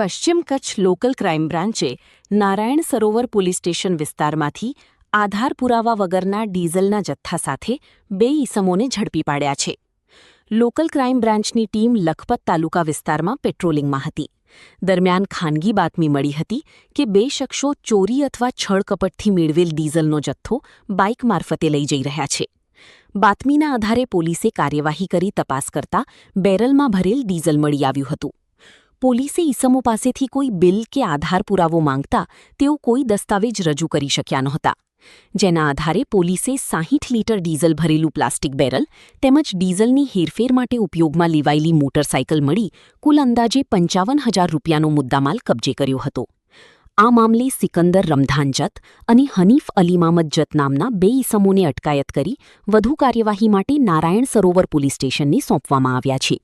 પશ્ચિમ Kutch local crime બ્રાન્ચે Narayan Sarovar police station વિસ્તારમાંથી આધાર પુરાવા વગરના ડીઝલના જથ્થા સાથે 2 ઈસમોને ઝડપી પાડ્યા છે. લોકલ ક્રાઇમ બ્રાન્ચની ટીમ લખપત તાલુકા વિસ્તારમાં પેટ્રોલિંગમાં હતી. દરમિયાન ખાનગી બાતમી મળી હતી કે 2 શખ્સો ચોરી અથવા છળકપટથી મેળવેલ ડીઝલનો જથ્થો બાઇક મારફતે લઈ જઈ રહ્યા છે. બાતમીના આધારે પોલીસે કાર્યવાહી કરી તપાસ કરતા બેરલમાં ભરેલ ડીઝલ મળી આવ્યું હતું. પોલીસે ઈસમો પાસેથી કોઈ બિલ કે આધાર પુરાવો માંગતા તેઓ કોઈ દસ્તાવેજ રજૂ કરી શક્યા નહોતા. જેના આધારે પોલીસે 60 લીટર ડીઝલ ભરેલું પ્લાસ્ટિક બેરલ તેમજ ડીઝલની હેરફેર માટે ઉપયોગમાં લેવાયેલી મોટરસાયકલ મળી કુલ અંદાજે 55,000 રૂપિયાનો મુદ્દામાલ કબજે કર્યો હતો. આ મામલે સિકંદર રમધાન જત અને હનીફ અલી મામદ જત નામના 2 ઈસમોને અટકાયત કરી વધુ કાર્યવાહી માટે નારાયણ સરોવર પોલીસ સ્ટેશનને સોંપવામાં આવ્યા છે.